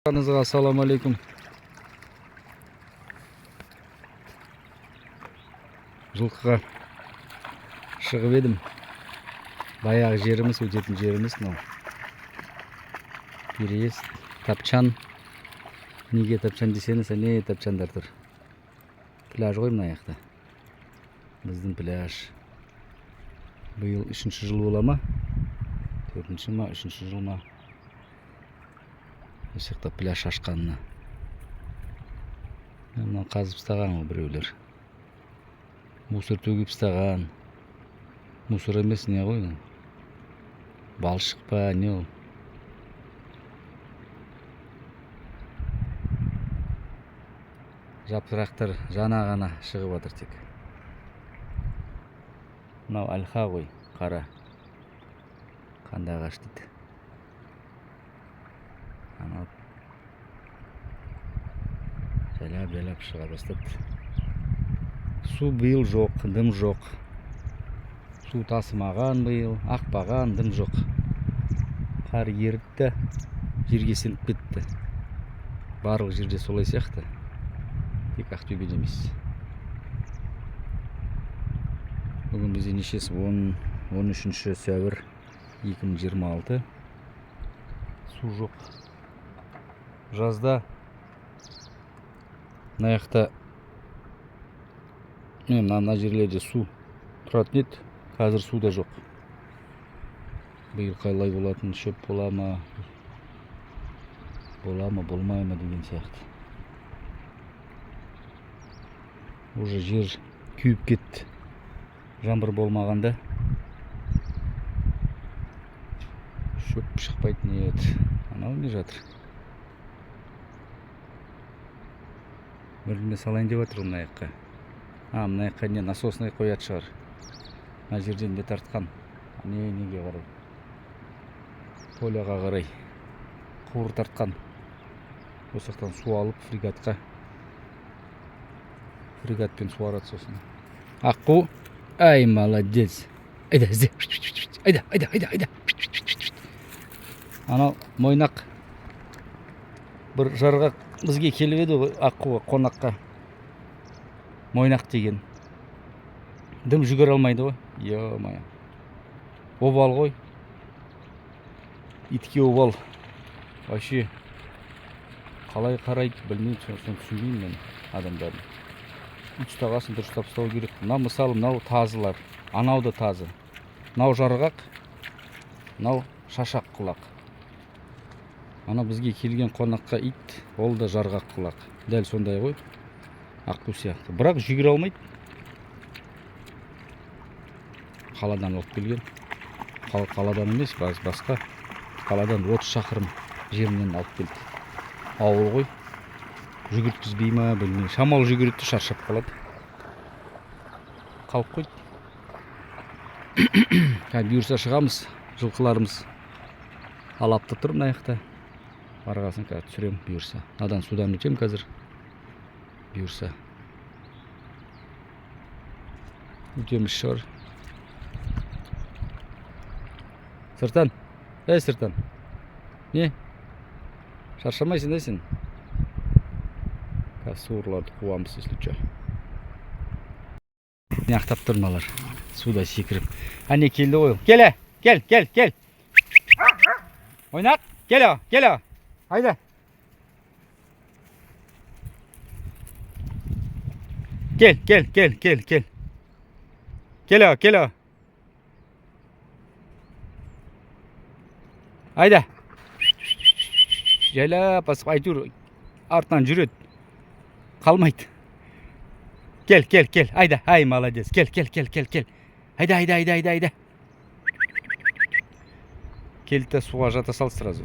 Assalomu alaykum. Жылқыға шығып едім. Баяғы жеріміз, өтетін жеріміз мынау. Переезд, тапчан. Неге тапчан десеңіз, не тапчандар тұр. Пляж ғой мына жақта. Біздің пляж. Биыл 3-ші жыл бола ма? 4-ші ма, 3-ші жыл ма? Осы жақта пляж ашқанына. Мына қазып ұстаған ғой біреулер. Мусор төгіп ұстаған. Мусор емес, не ғой? Балшық па, не ол? Жапырақтар жана ғана шығып жатыр тек. Мынау альха ғой, қара. Қандай ағаш дейді. Анау жайлап шыға бастады. Су биыл жоқ, дым жоқ. Су тасымаған биыл, ақпаған, дым жоқ. Қар ерітті, жерге сіңіп кетті. Барлық жерде солай сияқты. Тек Ақтөбеде емес. Бүгін бізде нешесі 13 сәуір 2026. Су жоқ. Жазда мына жақта мына жерлерде су тұратын еді. Қазір су да жоқ. Биыл қалай болатын, шөп бола ма, болмай ма деген сияқты. Уже жер күйіп кетті. Жаңбыр болмағанда шөп шықпайтын еді. Анау не жатыр? Біріне салайын деп жатыр мына жаққа. Мына жаққа не насосный қоят шығар. Мына жерден де тартқан. Неге қарай? Поляға қарай. Құбыр тартқан. Осы жақтан су алып фрегатқа. Фрегатпен суарады сосын. Аққу. Ай, молодец. Айда, ізде. Айда. Анау мойнақ. Бір жарғақ бізге келіп еді ғой, аққуға, қонаққа. Мойнақ деген. Дым жүгір алмайды ғой. Е-мая. Обал ғой. Итке обал. Вообще қалай қарайды білмейді, соны түсінбеймін мен адамдарды. Ит ұстағасын дұрыстап ұстау керек. Мына мысалы, мынау тазылар. Анау да тазы. Мынау жарғақ. Мынау шашақ құлақ. Ана бізге келген қонаққа ит, ол да жарғақ құлақ. Дәл сондай ғой. Аққу сияқты. Бірақ жүгіре алмайды. Қаладан алып келген. Қаладан емес, басқа. Қаладан 30 шақырым жерінен алып келді. Ауыл ғой. Жүгірткізбей ма, білмеймін. Шамалы жүгіретті, шаршап қалады. Қалып қойды. Бұйырса шығамыз. Жылқыларымыз алапты тұр мына жақта. Барғасын қазір түсірем бұйырса. Надан судан өтем қазір. Бұйырса. Өтеміз шығар. Сыртан. Сыртан. Не? Шаршамайсың да сен? Қазір суырларды қуамыз, если что. Не ақтап тұрмалар. Суда секіріп. Не келді ғой. Кел. Ойнақ. Кел. Айда. Кел. Кел. Айда. Жайлап басып айтыр. Артынан жүреді. Қалмайды. Кел. Айда. Ай, молодец. Кел. Айда. Келді суға жата сал сразу.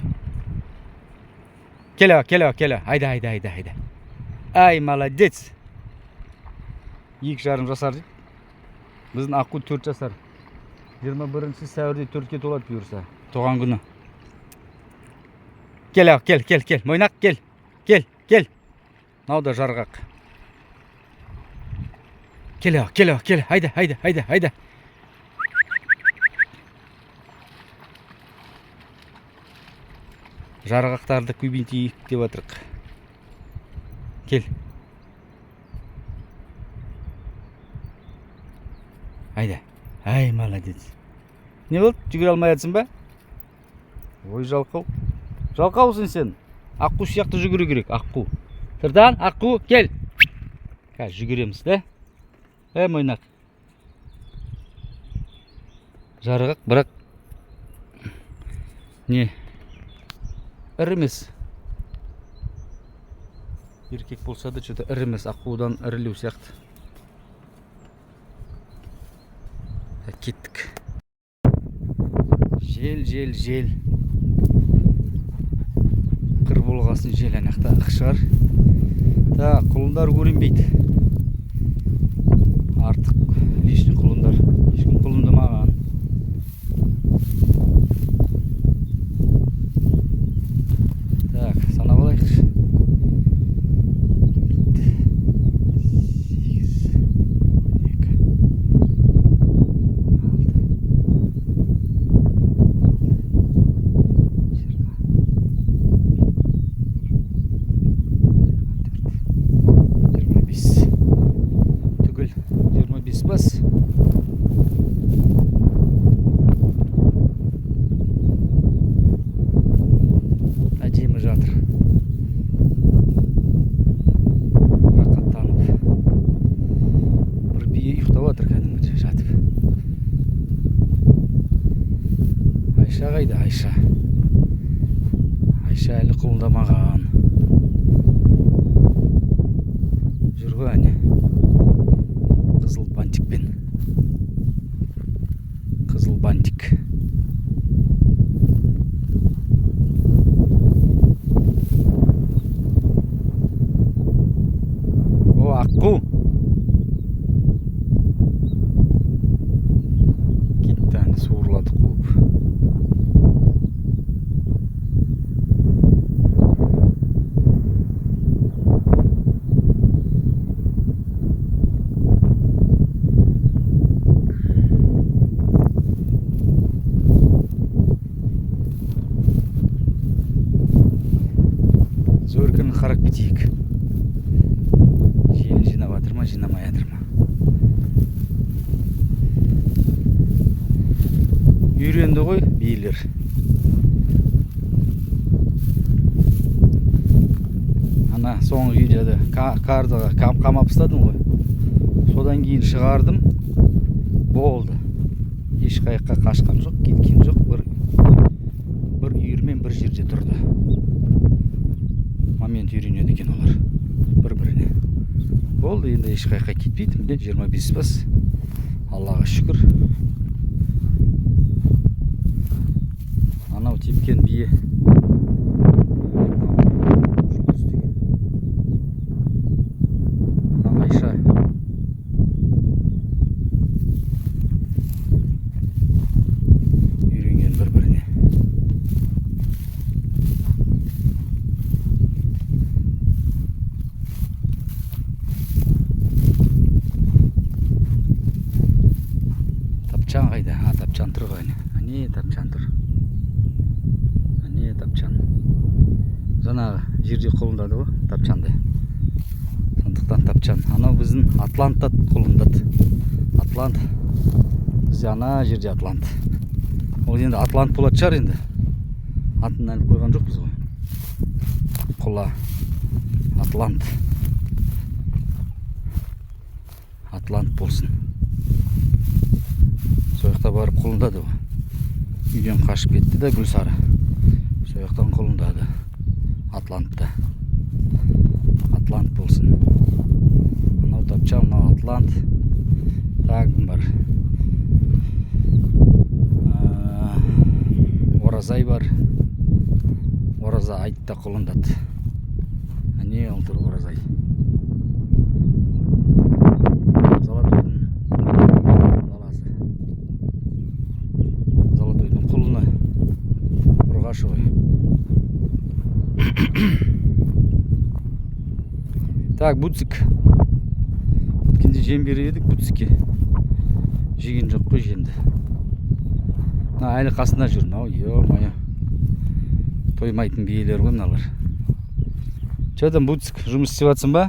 Кел. Айда. Ай, молодец. 2,5 жасар дейді. Біздің аққу 4 жасар. 21 сәуірде 4-ке толады бұйырса. Туған күні. Кел. Мойнақ, кел. Мынау да жарғақ. Кел. Айда. жарғақтарды көбейтейік деп жатырық. Кел. Айда. Ай, молодец. Не болды? Жүгіре алмай жатсың ба? Ой, жалқау. Жалқаусың сен. Аққу сияқты жүгіру керек, аққу. Сырдан, аққу, кел. Қазір жүгіреміз, да? Мойнақ. Жарғақ, бірақ не? Ірі емес. Еркек болса да, что-то ірі емес, аққудан ірілеу сияқты. Кеттік. Жел. Қыр болғасын жел анақта ық шығар. Құлындар көрінбейді. Артық лишний құлындар. Ешкім құлындамаған. Санап алайықшы. 25 бас. Әдемі жатыр. Рақаттанып. Бір бие ұйықтап жатыр кәдімгі жатып. Айша қайда, Айша? Айша әлі құлындамаған. Жүр ғой әне. Қызыл бантикпен. Қызыл бантик. О, аққу. Кетті әне, суырлады қуып. Зөркін қарап кетейік. Желін жинап атыр ма, жинамай атыр ма? Үйренді ғой биелер. Ана соңғы видеода кардыға қамап ұстадым ғой. Содан кейін шығардым. Болды. Ешқайыққа қашқан жоқ, кеткен жоқ. Бір үйірмен бір жерде тұрды. Момент үйренеді екен олар. Бір-біріне. Болды, енді ешқайыққа кетпейді. Міне 25 бас. Аллаға шүкір. Анау тепкен бие. Айша. Үйренген бір-біріне. Тапчан қайда? Тапчан тұр ғой. Ане тапчан тұр. Ане тапчан. Жаңағы жерде құлындады ғой, тапчанды. Сондықтан тапчан. Анау біздің Атлантта құлындады. Атлант. Бізде ана жерде Атлант. Ол енді Атлант болады шығар енді. Атын әлі қойған жоқпыз ғой. Құла. Атлант. Атлант болсын. Сояқта барып құлындады ғой. Үйден қашып кетті да Гүлсары. Сояқтан құлындады. Атлантта. Атлант болсын. Анау тапчан, мынау Атлант. Тағым бар. Оразай бар. Ораза айтта құлындады. Әне олтыр Оразай. Золотойдың құлыны. Ұрғашы ғой. Так, Буцик. Өткенде жем берер едік Буцикке. Жеген жоқ қой жемді. Әлі қасында жүр. Ё-моё. тоймайтын биелер ғой мыналар. Жадам Буцик жұмыс істеп жатсың ба?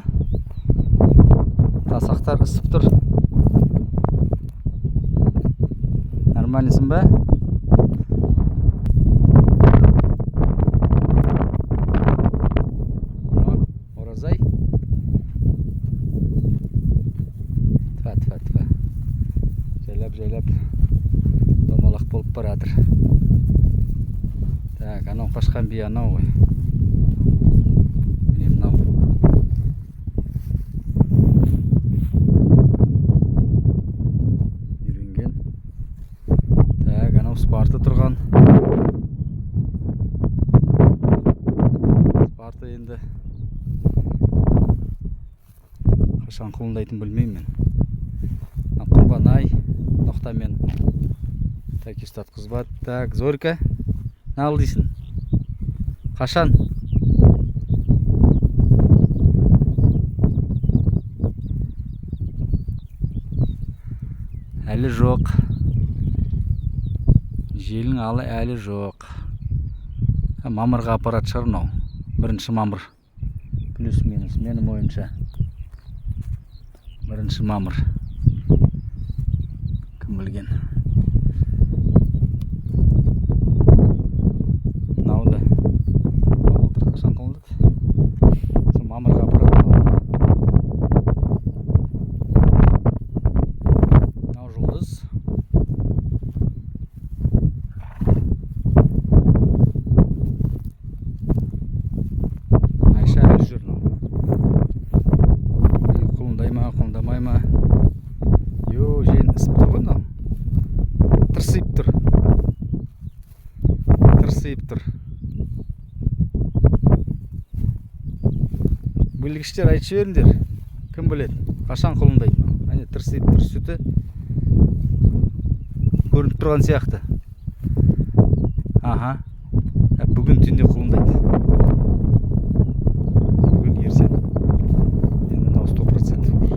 Тасақтар ысып тұр. Нормальныйсың ба? Оразай. Тфа. Жайлап домалақ болып баратыр. Так, анау қашқан бие анау ғой. Міне мынау. Үйренген. Так, анау Спарта тұрған. Спарта енді қашан құлындайтын білмеймін мен. Құрбанай ноқтамен так ұстатқызбады. Так, Зорька, не ал дейсің? Қашан? Әлі жоқ. Желің алы әлі жоқ. Мамырға апарат шығар мынау. 1 мамыр. Плюс-минус менің ойымша. 1 мамыр. Кім білген? Мынауды былтыр қашан қылындады? Сол мамырға апарат. Мынау жұлдыз. Айша әлі жүр мынау. Құлындай ма, құлындамай ма? Йо, жен ысып тұр ғой мынау. Тырсиып тұр. Білгіштер айтшы беріңдер. Кім біледі? Қашан құлындайды мынау? Әне тырсиып тұр, сүті көрініп тұрған сияқты. Аха. Бүгін түнде құлындайды. Бүгін ерсен. Енді мынау 100% бар.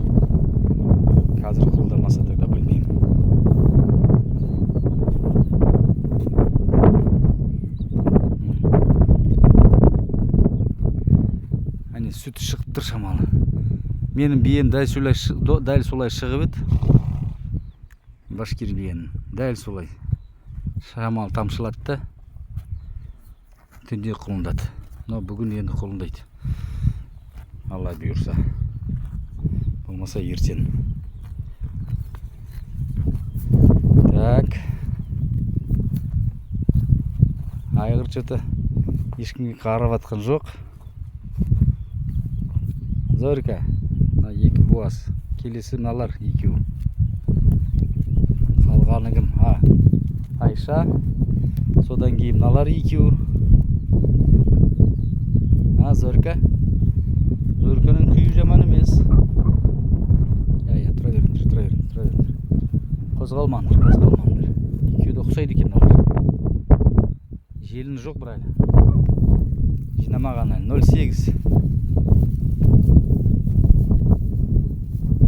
Қазір құлындамаса тогда білмеймін. Әне сүті шығып тұр шамалы. Менің бием дәл солай шығып еді. Башкир биенің дәл солай. Шамалы тамшылады да түнде құлындады. Но бүгін енді құлындайды. Алла бұйырса. Болмаса ертең. Так. Айғыр что-то ешкімге қарап атқан жоқ. Зорька, екі буаз. Келесі мыналар екеуі. Қалғаны кім? Айша. Содан кейін мыналар екеуі. Зорька. Зорьканың күйі жаман емес. Тұра беріңдер. Қозғалмаңдар. Екеуі де ұқсайды екен мыналар. Желін жоқ бір әлі. Жинамаған әлі. 08.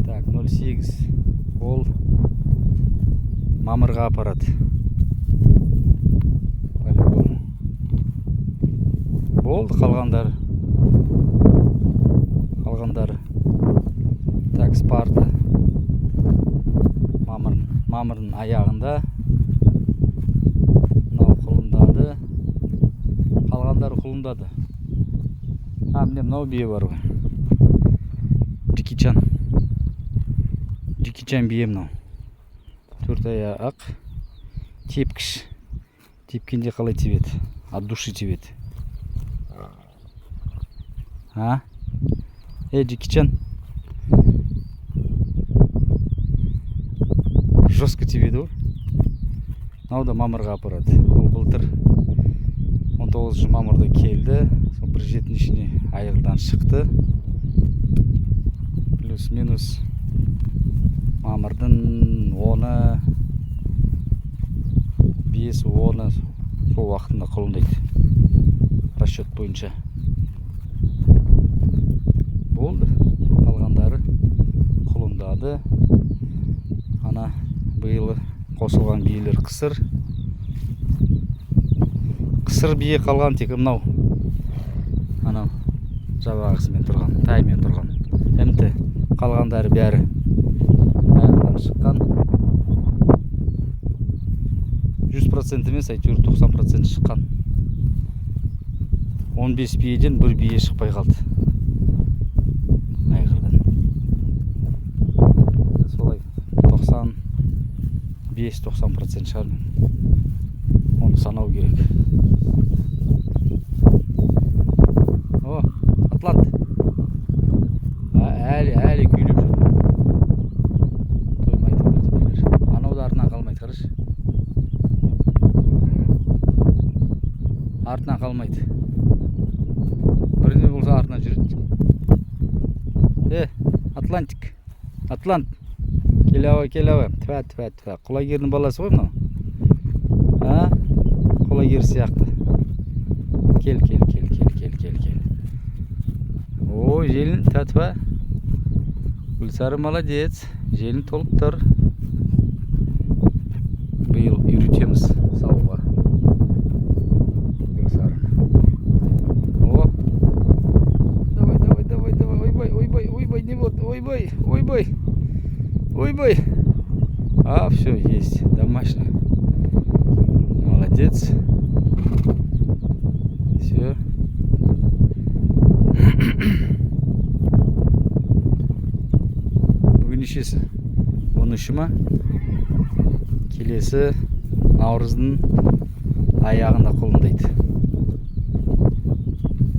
Так, 08. Ол мамырға апарат. По-любому. Болды қалғандары. Так, Спарта. Мамырдың аяғында. Мынау құлындады. Қалғандары құлындады. Міне мынау бие бар ғой. Джекичан бие мынау. 4 аяқ. Тепкіш. Тепкенде қалай тебеді? От души тебеді. Джекичан. Жестко тебеді ғой. Мынау да мамырға апарады. Ол былтыр 19 мамырда келді. Бір жетінің ішіне айырдан шықты. Плюс-минус мамырдың 10-ы 5-10 сол уақытында құлындайды. Расчет бойынша. Болды. Қалғандары құлындады. Ана бұйылы қосылған биелер қысыр сыр бие қалған тек мынау. Анау жабағысымен тұрған, таймен тұрған. Әмті қалғандары бәрі аяқтан шыққан. 100% емес, әйтеуір 90% шыққан. 15 биеден бір бие шықпай қалды. Айғырдан. Солай 95-90% шығар. Оны санау керек. О, Атлант. Әлі күйлеп жүр. Тоймайды бірдемелер. Анау да артынан қалмайды, қарашы. Артынан қалмайды. Біріне болса артынан жүреді. Атлантик. Атлант. Келеуі. Тфа. Құлагердің баласы ғой мынау. Құлагер сияқты. Кел. Ой, желін тәтпа. Гүлсары молодец. Желін толып тұр. Биыл үйретеміз сауға. Гүлсары. О. Давай. Ойбай, не вот. Ойбай. А, все, есть. Домашний. Молодец. Все. Бүгін нешесі? 13-і ма? Келесі наурыздың аяғында құлындайды.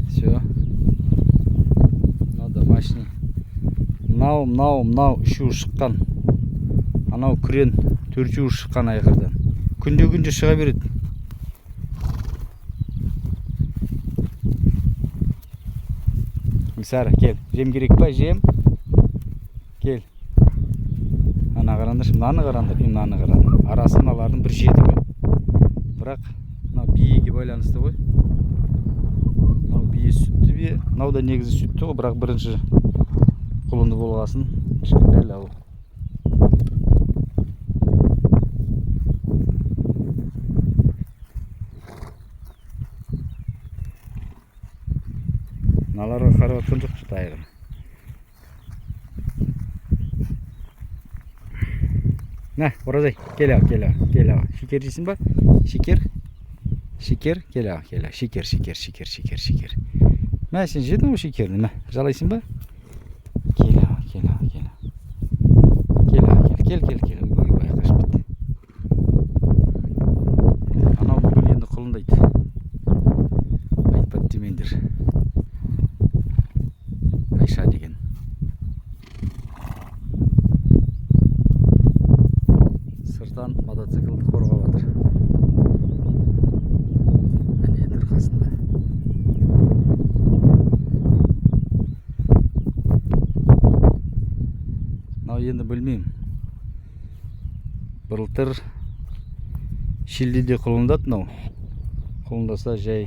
Все. Мынау домашний. Мынау үшеуі шыққан. Анау күрен 4-еуі шыққан айғырдан. Күнде шыға береді. Гүлсары, кел. Жем керек па? Жем. Кел. Ана қарандар, мынаны қарандар. Арасы мыналардың бір жеті ғой. Бірақ мынау биеге байланысты ғой. Мынау бие сүтті бие. Мынау да негізі сүтті ғой, бірақ бірінші құлынды болғасын. Кішкентай ау. Наларға қарап отқан жоқ тұта айғыр. Нә, оразай, кел ау. Шекер жейсің ба? Шекер. Кел ау. Шекер. Мә, сен жедің ғой шекерді, мә, жалайсың ба? Кел ау. Кел. Ой, қашып бітті. Анау бүгін енді құлындайды. Айтпады демендер. Айша деген. Сыртан мотоциклді қорғап жатыр. Әне едір қасында. Мынау енді білмеймін. Былтыр шілдеде құлындады мынау. Құлындаса жай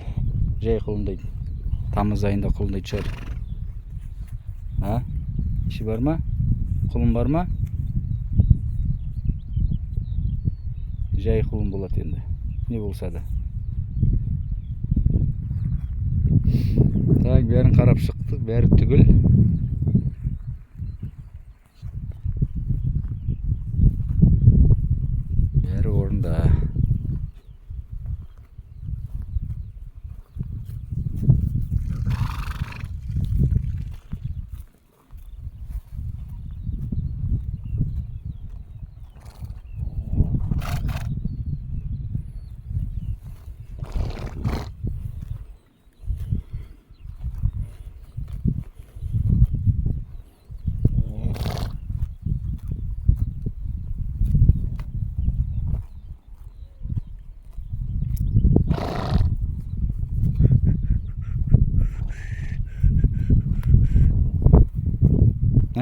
құлындайды. Тамыз айында құлындайды шығар. Іші бар ма? Құлын бар ма? Жай құлын болады енді. Не болса да. Так, бәрін қарап шықтық. Бәрі түгіл. Бәрі орында.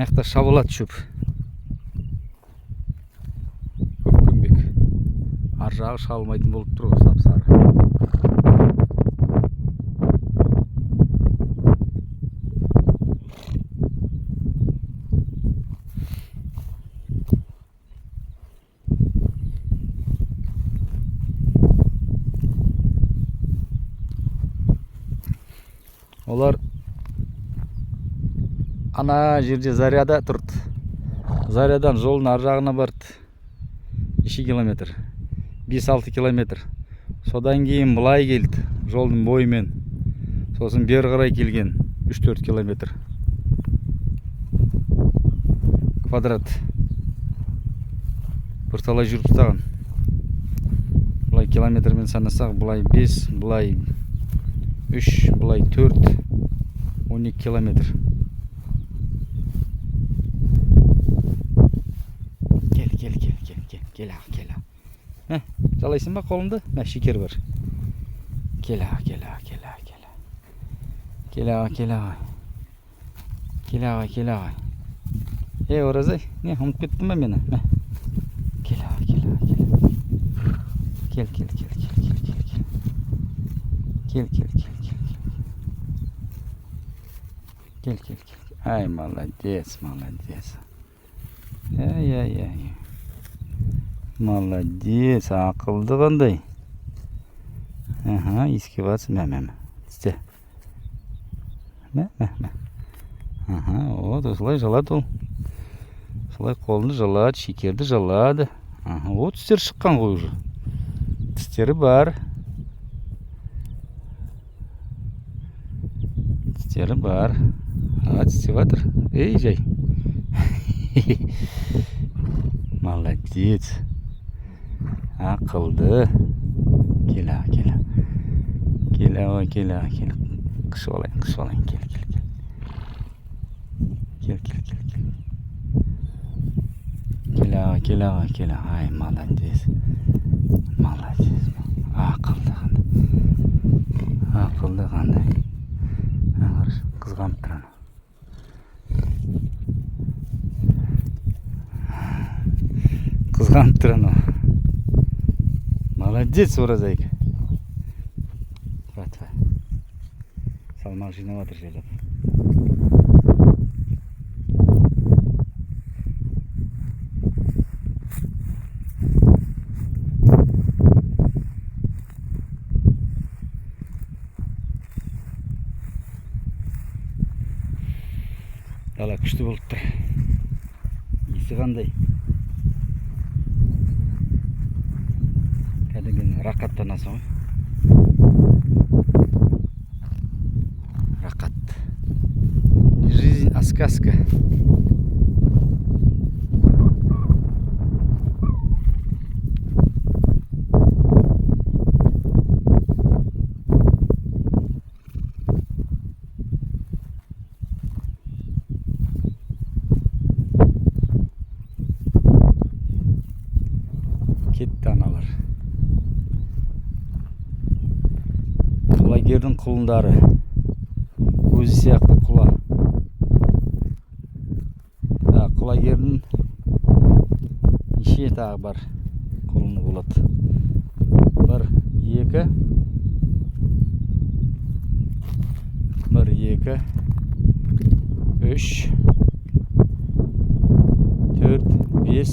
Аяқта шабылады шөп. Көккенбек. Ар жағы шабылмайтын болып тұр ғой, сап-сары. Олар ана жерде Заряда тұрды. Зарядан жолдың ар жағына барды. 2 километр. 5-6 километр. Содан кейін бұлай келді. Жолдың бойымен. Сосын бері қарай келген 3-4 километр. Квадрат. Бірталай жүріп тастаған. Бұлай километрмен санасақ, бұлай 5, бұлай 3, бұлай 4, 12 километр. Кел. Жалайсың ба қолымды? Мә, шекер бар. Кел. Оразай, не, ұмытып кеттің ба мені? Мә. Кел. Ай, молодец. Ай. Молодец, ақылды қандай. Еске батсы, мә. Тісте. Мә. Осылай жалады ол. Солай қолынды жалады, шекерді жалады. Тістер шыққан ғой уже. Тістері бар. Тістеп жатыр. Ей, жай. Молодец. Ақылды. Кел. Қышып алайын. Кел. Ай, молодец. Ақылды қандай. Қызғанып тұр ана. Молодец, Оразайка. Братва. Салмақ жинап жатыр жерлеп. Дала күшті болып тұр. Иісі қандай? Кәдімгі рақаттан аса ғой. Рақат. Жизнь сказка. Кетті аналар. Құлагердің құлындары. Өзі сияқты құла. Құлагердің неше тағы бар құлыны болады. 1, 2, 3, 4, 5,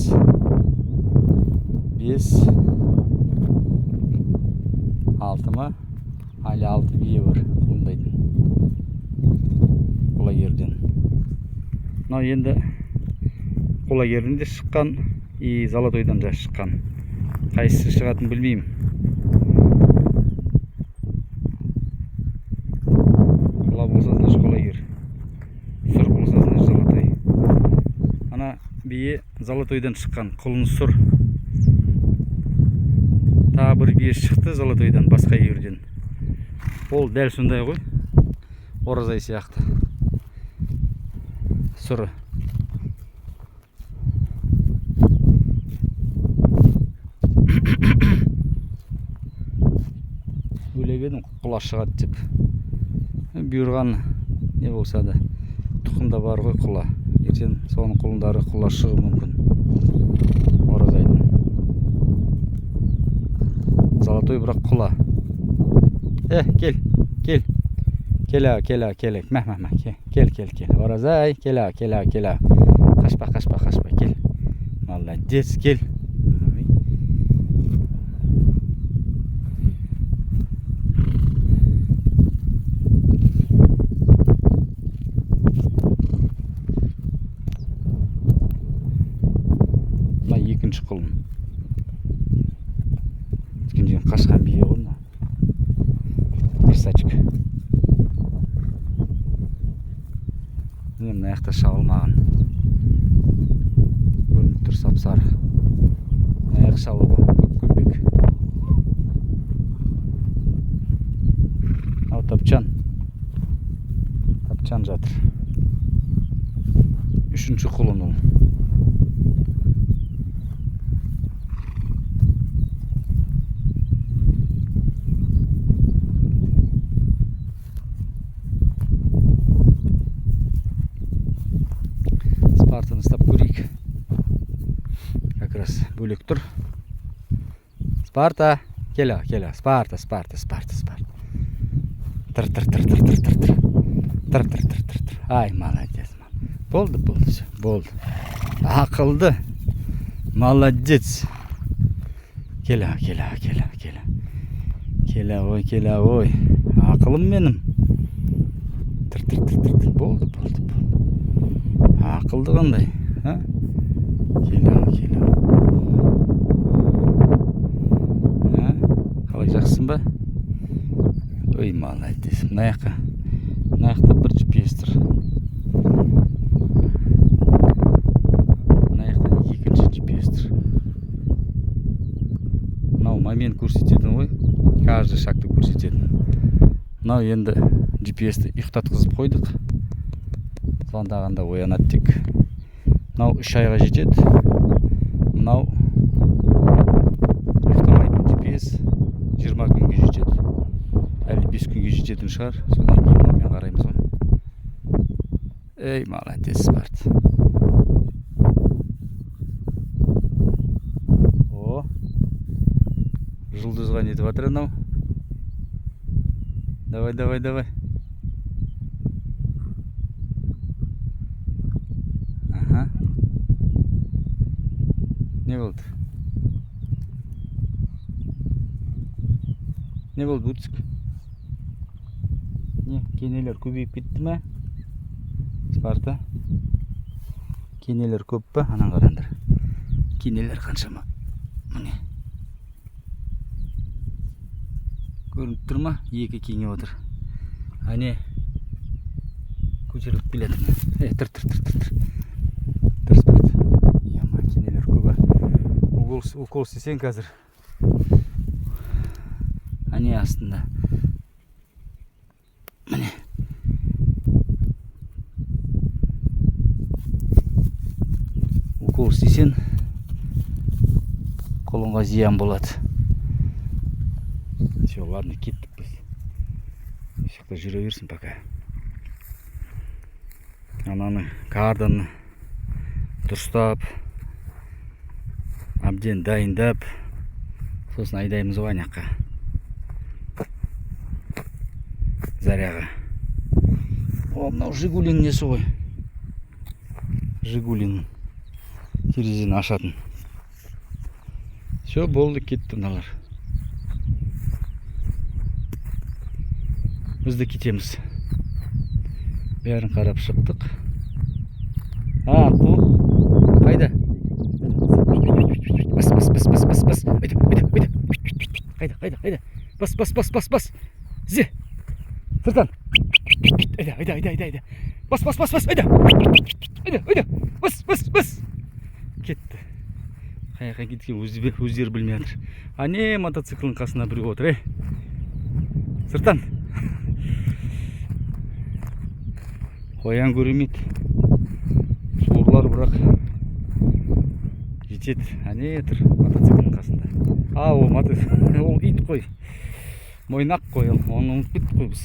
6 ма? Әлі 6 бие бар құлындайтын. Құлагерден. Мынау енді құлагерден де шыққан, Золотойдан да шыққан. Қайсысы шығатын білмеймін. Құла болса значит құлагер. Сұр болса значит Золотой. Ана бие Золотойдан шыққан, құлын сұр. Тағы бір бие шықты Золотойдан, басқа жерден. Ол дәл сондай ғой. Оразай сияқты. Сұры. Өлегенім құла шығады деп. Бұйырған не болса да тұқымда бар ғой құла. Ертең соның құлындары құла шығуы мүмкін. Оразайдың. Золотой бірақ құла. Кел. Мә. Кел. Оразай, кел. Қашпа, кел. Молодец, кел. көрейік. Мына жақта шабылмаған. Көрініп тұр сап-сары. Аяқ шабылған көккөлбек. Ау тапчан. Тапчан жатыр. Үшінші құлын ол. Спартаны ұстап көрейік. Как раз бөлек тұр. Спарта, келе, Спарта. Тыр. Ай, молодец. Болды. Ақылды. Молодец. Келе. Келе ой. Ақылым менім. Тыр. Болды. Ақылды қандай, ха? Келе. Қалай жақсың ба? Ой, молодец. Мына жақта бір GPS тұр. Мына жақта екінші GPS тұр. Мынау момент көрсететін ғой. Каждый шагты көрсететін. Мынау енді GPS-ті ұйықтатқызып қойдық. Звондағанда оянады тек. Мынау 3 айға жетеді. Мынау ұйықтамайтын GPS 20 күнге жетеді. Әлі 5 күнге жететін шығар. Содан кейін мынамен қараймыз ғой. Ей, молодец, Спарт. О, жұлдызға нетіп жатыр анау. Давай. Ага. Не болды? Не болды, Буцик? Не, кенелер көбейіп кетті ме? Спарта. Кенелер көп па? Анан қараңдар. Кенелер қаншама? Міне. Көрініп тұр ма? Екі кеңе отыр. Ане. Көтеріліп келеді. Тыр. Тыр, Спарта. Яма, кенелер көбі. Укол істесең қазір. Ане астында. Міне. Укол істесең қолыңға зиян болады. Все, ладно, кеттік біз. Жақта жүре берсін пока. Ананы карданы дұрыстап, әбден дайындап, сосын айдаймыз ғой анаққа. Заряға. О, мынау Жигулин несі ғой. Жигулин терезені ашатын. Все, болды, кетті мыналар. Біз де кетеміз. Бәрін қарап шықтық. Қу. Қайда? Бас. Қайда. Бас. Зе. Сыртан. Айда. Бас. Айда. Бас. Кетті. Қаяққа кеткен өздері білмей жатыр. Ане мотоциклдің қасына біреу отыр, Сыртан. Қоян көрмейді. Сорлар бірақ жетеді. Ане тұр мотоциклдің қасында. Ол ит қой. Мойнақ қой. Оны ұмытып кеттік қой біз.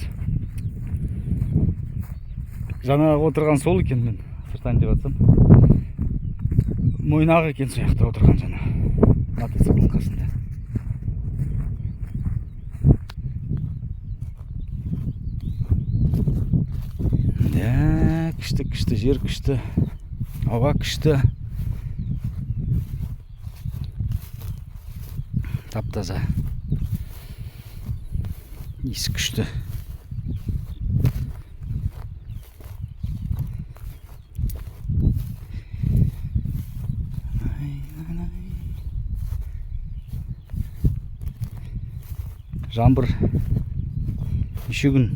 Жаңағы отырған сол екен мен. Сыртан деп атсам. Мойнақ екен сол жақта отырған жаңа. Мотоциклдің қасында. Күшті, жер күшті, ауа күшті. Тап-таза. Иіс күшті. неше күн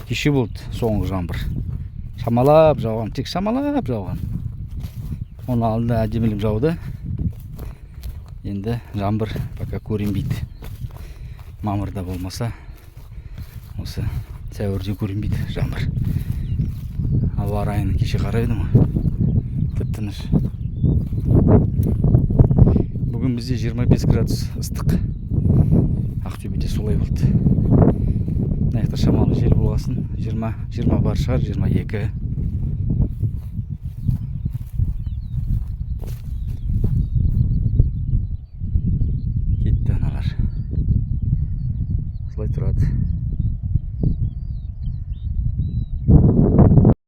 кеше болды соңғы жаңбыр. Шамалап жауған, тек шамалап жауған. Оның алдында әдемілеп жауды. Енді жаңбыр пока көрінбейді. Мамырда болмаса, осы сәуірде көрінбейді жаңбыр. Ауа райын кеше қарайдым ғой. Тып-тыныш. Бүгін бізде 25 градус ыстық. Ақтөбеде солай болды. Мына жақта шамалы жел болғасын, 20 бар шығар, 22.